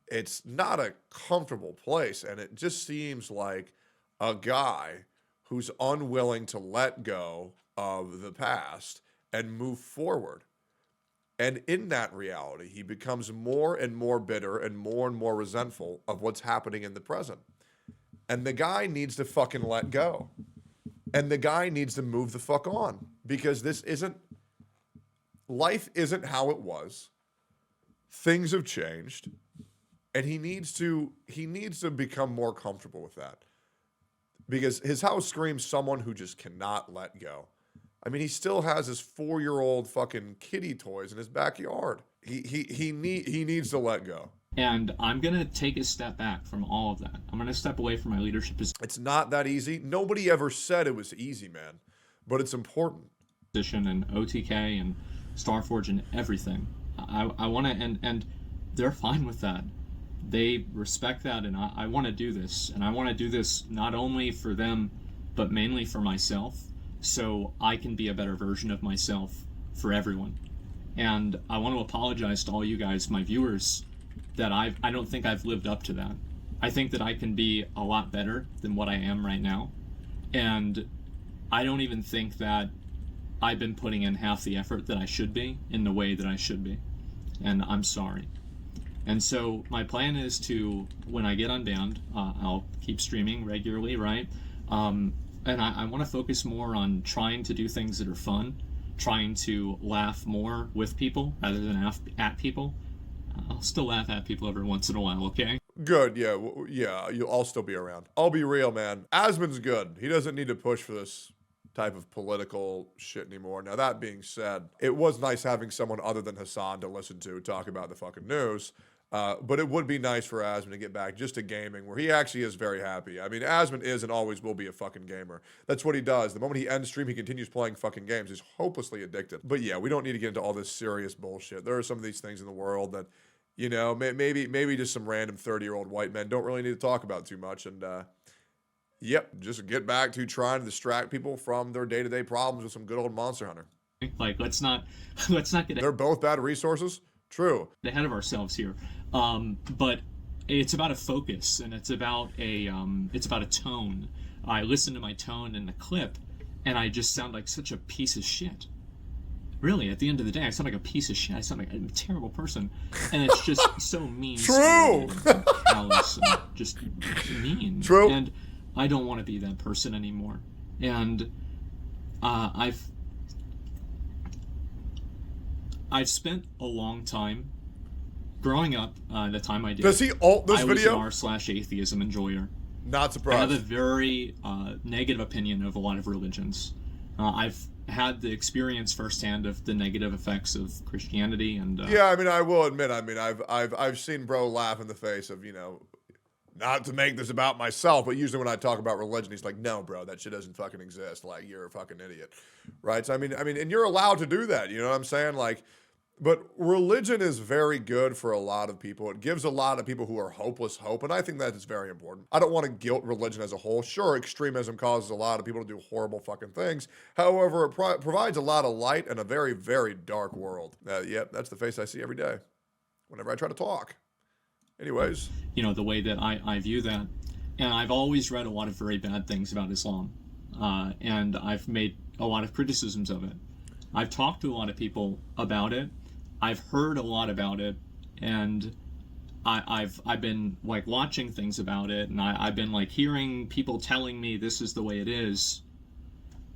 It's not a comfortable place, and it just seems like a guy who's unwilling to let go of the past and move forward. And in that reality, he becomes more and more bitter and more resentful of what's happening in the present. And the guy needs to fucking let go. And the guy needs to move the fuck on, because life isn't how it was. Things have changed. And he needs to become more comfortable with that. Because his house screams someone who just cannot let go. I mean, he still has his 4-year-old fucking kitty toys in his backyard. He needs to let go. And I'm going to take a step back from all of that. I'm going to step away from my leadership It's not that easy. Nobody ever said it was easy, man. But it's important. position and OTK and Starforge and everything. I want to, and they're fine with that. they respect that, and I want to do this, and I want to do this not only for them, but mainly for myself, so I can be a better version of myself for everyone. And I want to apologize to all you guys, my viewers, that I don't think I've lived up to that. I think that I can be a lot better than what I am right now, and I don't even think that I've been putting in half the effort that I should be in the way that I should be, and I'm sorry. And so my plan is to, when I get unbanned, I'll keep streaming regularly, right? And I want to focus more on trying to do things that are fun, trying to laugh more with people rather than at people. I'll still laugh at people every once in a while, okay? Good, yeah, yeah. I'll still be around. I'll be real, man. Asmon's good. He doesn't need to push for this type of political shit anymore. Now, that being said, it was nice having someone other than Hassan to listen to talk about the fucking news. But it would be nice for Asmon to get back just to gaming, where he actually is very happy. I mean, Asmon is and always will be a fucking gamer. That's what he does. The moment he ends stream, he continues playing fucking games. He's hopelessly addicted. But yeah, we don't need to get into all this serious bullshit. There are some of these things in the world that, you know, maybe just some random 30-year-old white men don't really need to talk about too much. And yep, just get back to trying to distract people from their day-to-day problems with some good old Monster Hunter. Like, let's not get They're both bad resources. True. ahead of ourselves here. But it's about a focus, and it's about a tone. I listen to my tone in the clip, and I just sound like such a piece of shit. Really, at the end of the day, I sound like a piece of shit. I sound like a terrible person, and it's just so mean. True. And callous and just mean. True. And I don't want to be that person anymore. And I've spent a long time growing up. The time I did. Does he alt this video? I was an r/atheism enjoyer. Not I surprised. have a very negative opinion of a lot of religions. I've had the experience firsthand of the negative effects of Christianity, and Yeah, I mean, I will admit, I mean, I've seen bro laugh in the face of, you know, not to make this about myself, but usually when I talk about religion, he's like, no, bro, that shit doesn't fucking exist. Like, you're a fucking idiot, right? So I mean, and you're allowed to do that. You know what I'm saying? Like, but religion is very good for a lot of people. It gives a lot of people who are hopeless hope, and I think that is very important. I don't want to guilt religion as a whole. Sure, extremism causes a lot of people to do horrible fucking things. However, it provides a lot of light in a very, very dark world. Yep, that's the face I see every day whenever I try to talk. Anyways. you know, the way that I view that. And I've always read a lot of very bad things about Islam, and I've made a lot of criticisms of it. I've talked to a lot of people about it. I've heard a lot about it, and I've been like watching things about it, and I've been like hearing people telling me this is the way it is,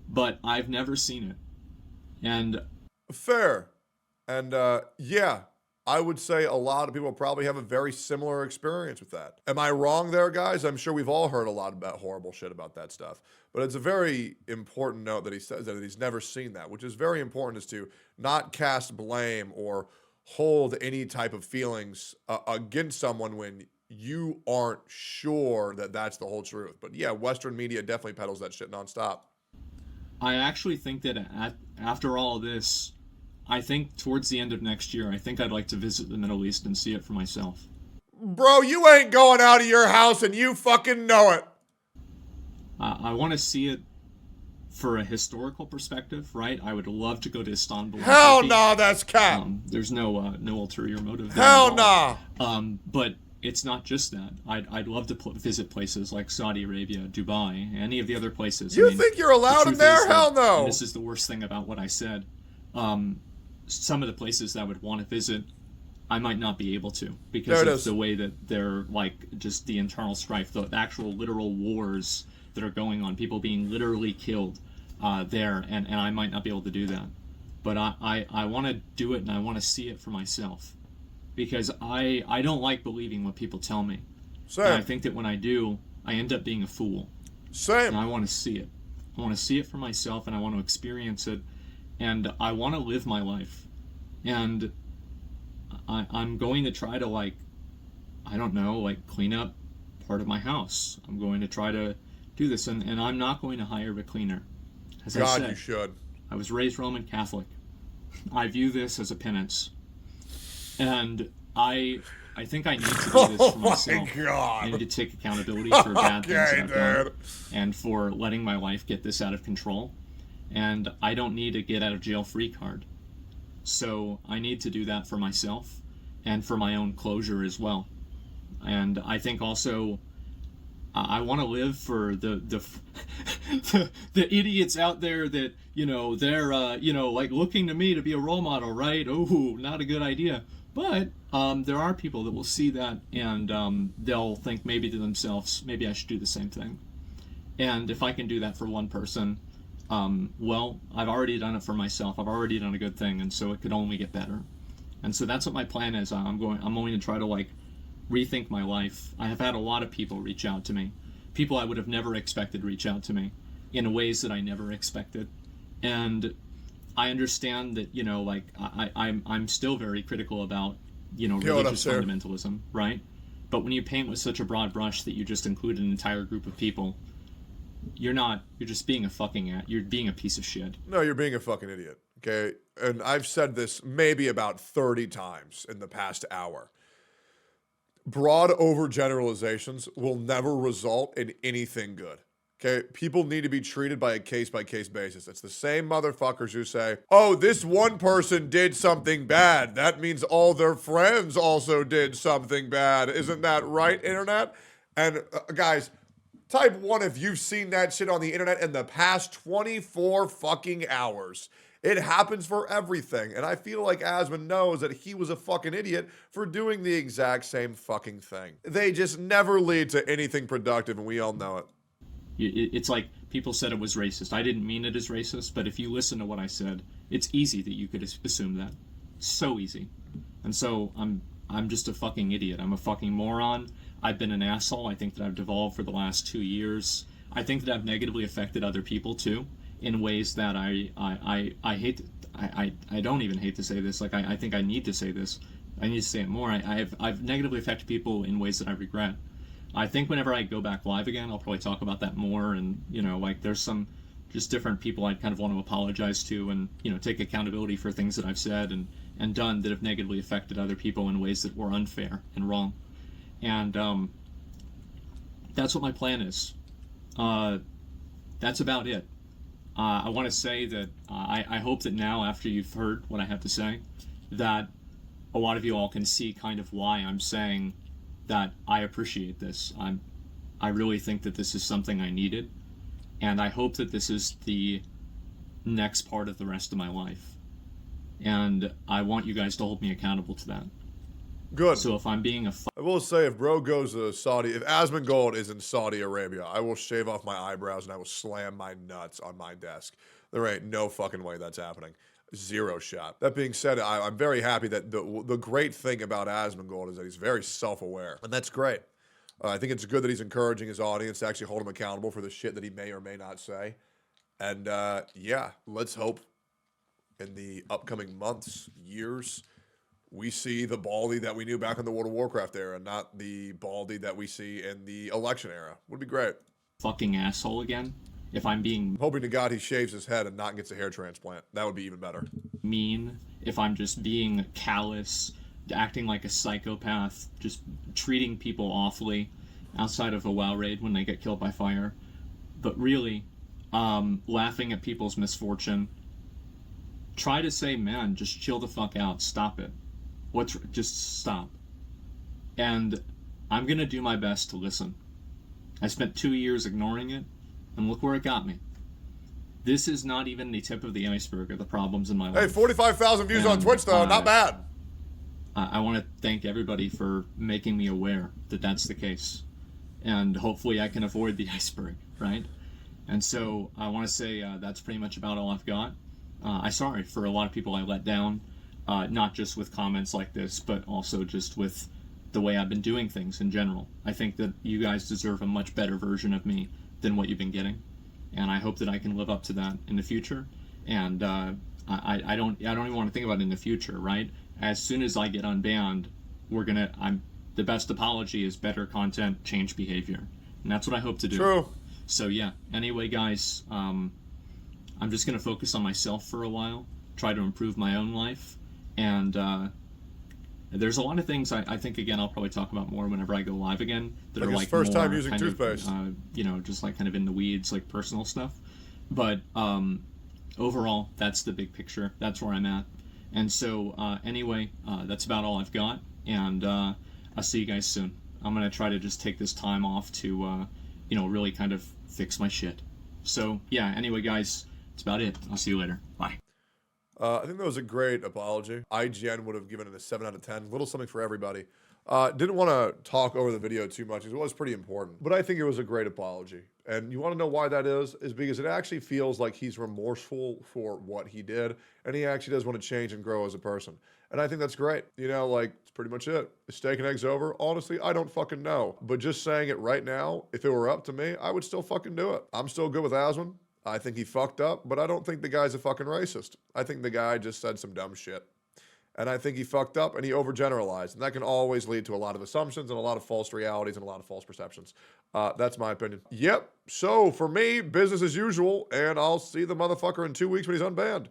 but I've never seen it. And Fair. And yeah, I would say a lot of people probably have a very similar experience with that. Am I wrong there, guys? I'm sure we've all heard a lot about horrible shit about that stuff. But it's a very important note that he says that he's never seen that, which is very important, is to not cast blame or hold any type of feelings against someone when you aren't sure that that's the whole truth. But yeah, Western media definitely peddles that shit nonstop. I actually think that after all this, I think towards the end of next year, I think I'd like to visit the Middle East and see it for myself. Bro, you ain't going out of your house and you fucking know it. I want to see it for a historical perspective, right? I would love to go to Istanbul. Hell no, that's cap. There's no ulterior motive there Hell at all. nah. But it's not just that. I'd love to visit places like Saudi Arabia, Dubai, any of the other places. You think you're allowed in there? Hell no. And this is the worst thing about what I said. Some of the places that I would want to visit, I might not be able to because of the way that they're like just the internal strife, the actual literal wars that are going on, people being literally killed there, and I might not be able to do that. But I want to do it, and I want to see it for myself because I don't like believing what people tell me. Same. And I think that when I do, I end up being a fool. Same. And I want to see it. I want to see it for myself, and I want to experience it, and I want to live my life. And I'm going to try to, like, I don't know, like, clean up part of my house. I'm going to try to do this, and I'm not going to hire a cleaner. As I said, you should. I was raised Roman Catholic. I view this as a penance. And I I think I need to do this Oh for my myself. I god. need to take accountability for bad things that Okay, I've done dude. and for letting my life get this out of control. And I don't need a get out of jail free card. So I need to do that for myself and for my own closure as well. And I think also I want to live for the idiots out there that they're like looking to me to be a role model, right? Oh, not a good idea. But there are people that will see that and they'll think maybe to themselves, maybe I should do the same thing. And if I can do that for one person, well, I've already done it for myself. I've already done a good thing, and so it could only get better. And so that's what my plan is. I'm going to try to like rethink my life. I have had a lot of people reach out to me, people I would have never expected reach out to me in ways that I never expected. And I understand that, like I'm still very critical about, religious fundamentalism, right? But when you paint with such a broad brush that you just include an entire group of people, you're just being you're being a piece of shit. No, you're being a fucking idiot. Okay. And I've said this maybe about 30 times in the past hour. Broad overgeneralizations will never result in anything good. Okay, people need to be treated by a case-by-case basis. It's the same motherfuckers who say, oh, this one person did something bad. That means all their friends also did something bad. Isn't that right, internet? And guys, type 1 if you've seen that shit on the internet in the past 24 fucking hours. It happens for everything. And I feel like Asmon knows that he was a fucking idiot for doing the exact same fucking thing. They just never lead to anything productive, and we all know it. It's like people said it was racist. I didn't mean it as racist, but if you listen to what I said, it's easy that you could assume that. So easy. And so I'm just a fucking idiot. I'm a fucking moron. I've been an asshole. I think that I've devolved for the last 2 years. I think that I've negatively affected other people too, in ways that I hate. I don't even hate to say this. Like I think I need to say this. I need to say it more. I've negatively affected people in ways that I regret. I think whenever I go back live again, I'll probably talk about that more. And like there's some just different people I'd kind of want to apologize to, and take accountability for things that I've said and done that have negatively affected other people in ways that were unfair and wrong. And that's what my plan is. That's about it. I want to say that I hope that now, after you've heard what I have to say, that a lot of you all can see kind of why I'm saying that I appreciate this. I really think that this is something I needed, and I hope that this is the next part of the rest of my life. And I want you guys to hold me accountable to that. Good. So if I'm being I will say, if bro goes to Saudi, if Asmongold is in Saudi Arabia, I will shave off my eyebrows and I will slam my nuts on my desk. There ain't no fucking way that's happening. Zero shot. That being said, I'm very happy that the great thing about Asmongold is that he's very self-aware, and that's great. I think it's good that he's encouraging his audience to actually hold him accountable for the shit that he may or may not say. And yeah, let's hope in the upcoming months, years, we see the Baldy that we knew back in the World of Warcraft era, not the Baldy that we see in the election era. Would be great. fucking asshole again, if I'm being Hoping to God he shaves his head and not gets a hair transplant. That would be even better. mean, if I'm just being callous, acting like a psychopath, just treating people awfully outside of a WoW raid when they get killed by fire, but really laughing at people's misfortune. Try to say, man, just chill the fuck out, stop it. Just stop. And I'm gonna do my best to listen. I spent 2 years ignoring it, and look where it got me. This is not even the tip of the iceberg of the problems in my life. Hey, 45,000 views on Twitch, though. Not bad. I want to thank everybody for making me aware that that's the case. And hopefully I can avoid the iceberg, right? And so I want to say that's pretty much about all I've got. I'm sorry for a lot of people I let down, not just with comments like this, but also just with the way I've been doing things in general. I think that you guys deserve a much better version of me than what you've been getting. And I hope that I can live up to that in the future. And I don't even want to think about it in the future, right? As soon as I get unbanned, the best apology is better content, change behavior. And that's what I hope to do. True. So yeah, anyway guys, I'm just going to focus on myself for a while, try to improve my own life, and There's a lot of things I think, again, I'll probably talk about more whenever I go live again, that Like are his like first time more using kind of, toothpaste. you know, just like kind of in the weeds, like personal stuff. But overall, that's the big picture. That's where I'm at. And so, anyway, that's about all I've got. And I'll see you guys soon. I'm going to try to just take this time off to, you know, really kind of fix my shit. So, yeah, anyway, guys, that's about it. I'll see you later. Bye. I think that was a great apology. IGN would have given it a 7 out of 10. Little something for everybody. Didn't want to talk over the video too much because it was pretty important. But I think it was a great apology. And you want to know why that is because it actually feels like he's remorseful for what he did. And he actually does want to change and grow as a person. And I think that's great. You know, like, it's pretty much it. Is steak and eggs over? Honestly, I don't fucking know. But just saying it right now, if it were up to me, I would still fucking do it. I'm still good with Asmon. I think he fucked up, but I don't think the guy's a fucking racist. I think the guy just said some dumb shit. And I think he fucked up and he overgeneralized. And that can always lead to a lot of assumptions and a lot of false realities and a lot of false perceptions. That's my opinion. Yep. So for me, business as usual. And I'll see the motherfucker in 2 weeks when he's unbanned.